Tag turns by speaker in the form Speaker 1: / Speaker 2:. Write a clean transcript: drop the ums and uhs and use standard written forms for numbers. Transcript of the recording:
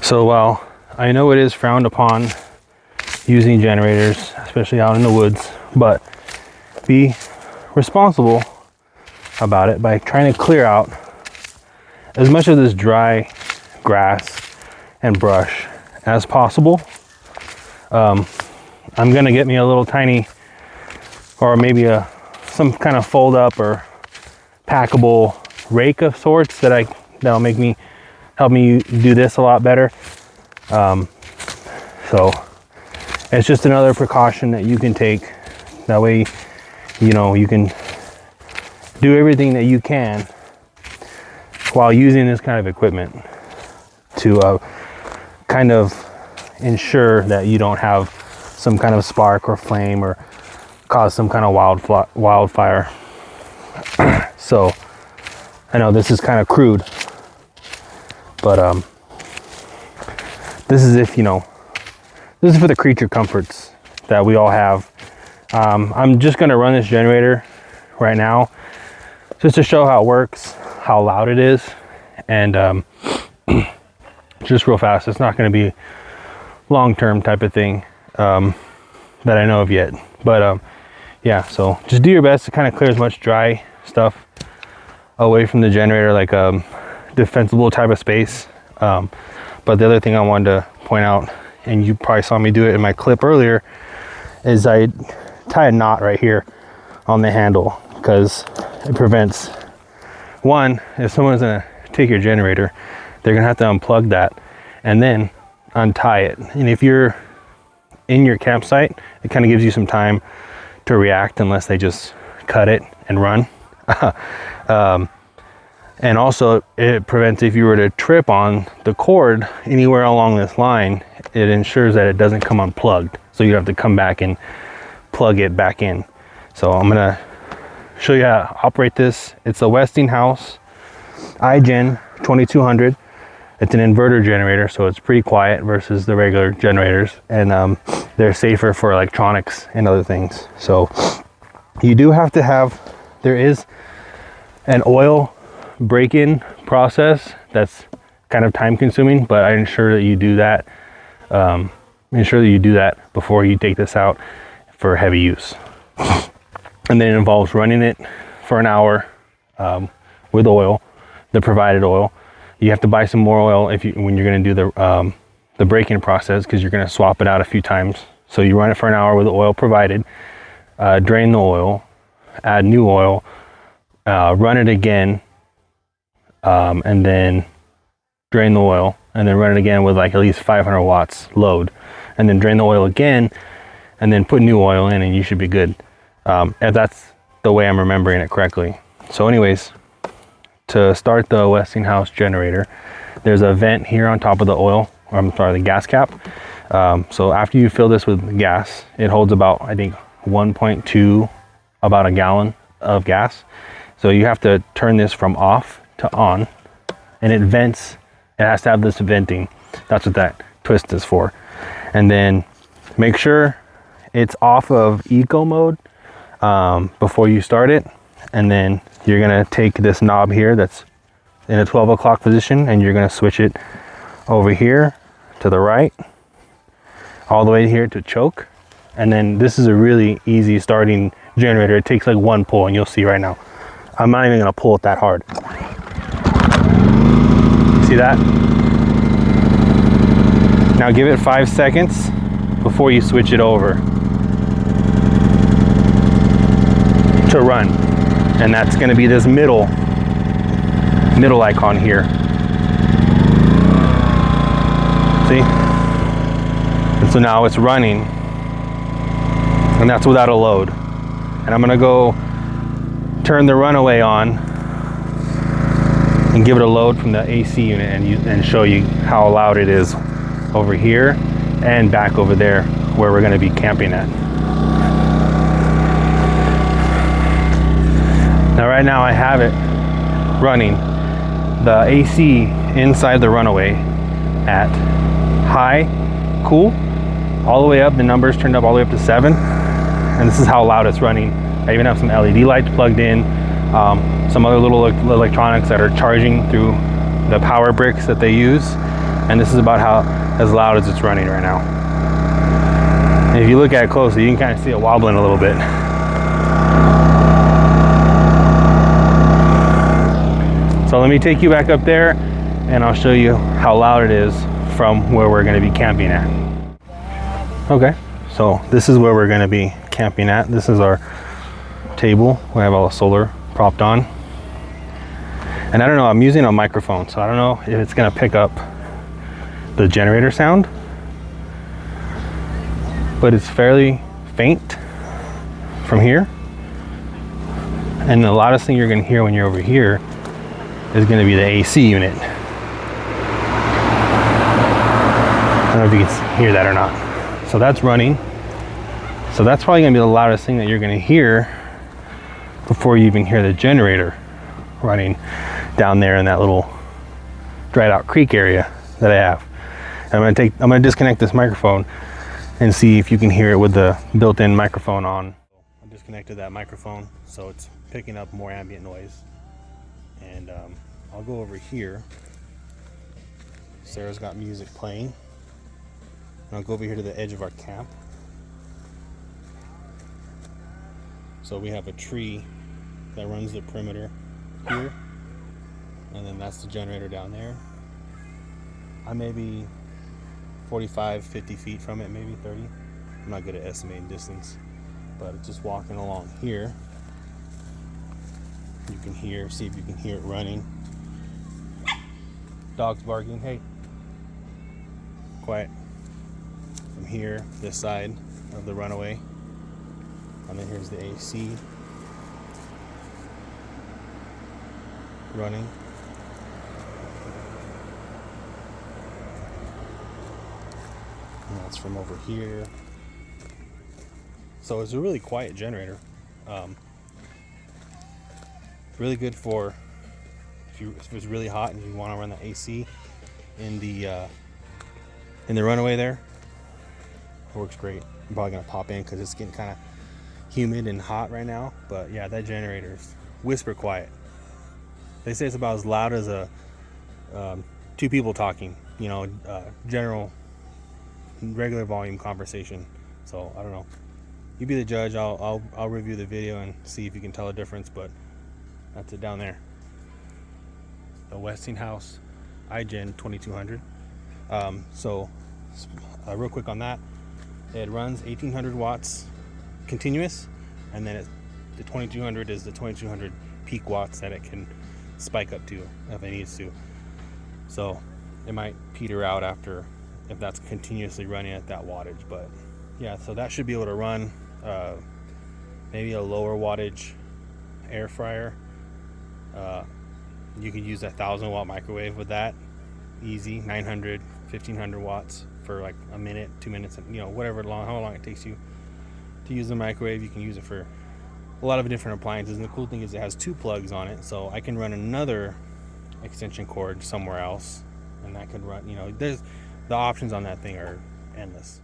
Speaker 1: So while I know it is frowned upon using generators, especially out in the woods, but be responsible about it by trying to clear out as much of this dry grass and brush as possible. I'm gonna get me a little tiny, or maybe some kind of fold up or packable rake of sorts that'll help me do this a lot better. So it's just another precaution that you can take. That way, you know, you can do everything that you can while using this kind of equipment to kind of ensure that you don't have some kind of spark or flame or cause some kind of wildfire. So I know this is kind of crude, but this is this is for the creature comforts that we all have. I'm just gonna run this generator right now just to show how it works, how loud it is, and just real fast. It's not going to be long-term type of thing that I know of yet, but yeah, so just do your best to kind of clear as much dry stuff away from the generator, like defensible type of space. But the other thing I wanted to point out, and you probably saw me do it in my clip earlier, is I tie a knot right here on the handle, because it prevents, one, if someone's gonna take your generator, they're gonna have to unplug that and then untie it. And if you're in your campsite, it kind of gives you some time to react, unless they just cut it and run. And also it prevents, if you were to trip on the cord anywhere along this line, it ensures that it doesn't come unplugged, so you have to come back and plug it back in. So I'm gonna show you how to operate this. It's a Westinghouse iGen2200. It's an inverter generator, so it's pretty quiet versus the regular generators, and they're safer for electronics and other things. So you do have to have, there is an oil break-in process that's kind of time consuming, but I ensure that you do that. Ensure that you do that before you take this out for heavy use. And then it involves running it for an hour with oil, the provided oil. You have to buy some more oil when you're going to do the break-in process, because you're going to swap it out a few times. So you run it for an hour with the oil provided, drain the oil, add new oil, run it again, and then drain the oil, and then run it again with like at least 500 watts load, and then drain the oil again, and then put new oil in, and you should be good. If that's the way I'm remembering it correctly. So anyways, to start the Westinghouse generator, there's a vent here on top of the oil, or I'm sorry, the gas cap. So after you fill this with gas, it holds about, I think, 1.2, about a gallon of gas. So you have to turn this from off to on, and it vents. It has to have this venting. That's what that twist is for. And then make sure it's off of eco mode before you start it. And then you're gonna take this knob here that's in a 12 o'clock position, and you're gonna switch it over here to the right, all the way here to choke. And then this is a really easy starting generator. It takes like one pull, and you'll see right now. I'm not even gonna pull it that hard. See that? Now give it 5 seconds before you switch it over to run. And that's going to be this middle icon here. See? And so now it's running, and that's without a load. And I'm going to go turn the Runaway on and give it a load from the AC unit, and show you how loud it is over here and back over there where we're going to be camping at. Now right now I have it running the AC inside the Runaway at high, cool, all the way up. The numbers turned up all the way up to 7, and this is how loud it's running. I even have some LED lights plugged in, some other little electronics that are charging through the power bricks that they use. And this is about how as loud as it's running right now. And if you look at it closely, you can kind of see it wobbling a little bit. So let me take you back up there and I'll show you how loud it is from where we're going to be camping at. Okay, so this is where we're going to be camping at. This is our table. We have all the solar propped on. And I don't know, I'm using a microphone, so I don't know if it's going to pick up the generator sound, but it's fairly faint from here. And the loudest thing you're going to hear when you're over here is going to be the AC unit. I don't know if you can hear that or not. So that's running. So that's probably going to be the loudest thing that you're going to hear before you even hear the generator running down there in that little dried out creek area that I have. And I'm going to disconnect this microphone and see if you can hear it with the built-in microphone on. I disconnected that microphone, so it's picking up more ambient noise. And I'll go over here. Sarah's got music playing. And I'll go over here to the edge of our camp. So we have a tree that runs the perimeter here. And then that's the generator down there. I may be 45, 50 feet from it, maybe 30. I'm not good at estimating distance, but just walking along here, you can see if you can hear it running. Dogs barking, hey. Quiet. From here, this side of the Runaway. And then here's the AC running. And that's from over here. So it's a really quiet generator. Really good for if it's really hot and you want to run the AC in the Runaway there. It works great. I'm probably gonna pop in because it's getting kind of humid and hot right now. But yeah, that generator is whisper quiet. They say it's about as loud as two people talking. You know, general regular volume conversation. So I don't know. You be the judge. I'll review the video and see if you can tell a difference. But that's it down there. The Westinghouse iGen2200. So real quick on that, it runs 1800 watts continuous, and then the 2200 is the 2200 peak watts that it can spike up to if it needs to. So it might peter out after if that's continuously running at that wattage. But yeah, so that should be able to run maybe a lower wattage air fryer. You could use a 1000-watt microwave with that, easy. 900, 1500 watts for like a minute, 2 minutes, you know, whatever how long it takes you to use the microwave. You can use it for a lot of different appliances. And the cool thing is it has 2 plugs on it, so I can run another extension cord somewhere else, and that could run, you know, there's the options on that thing are endless.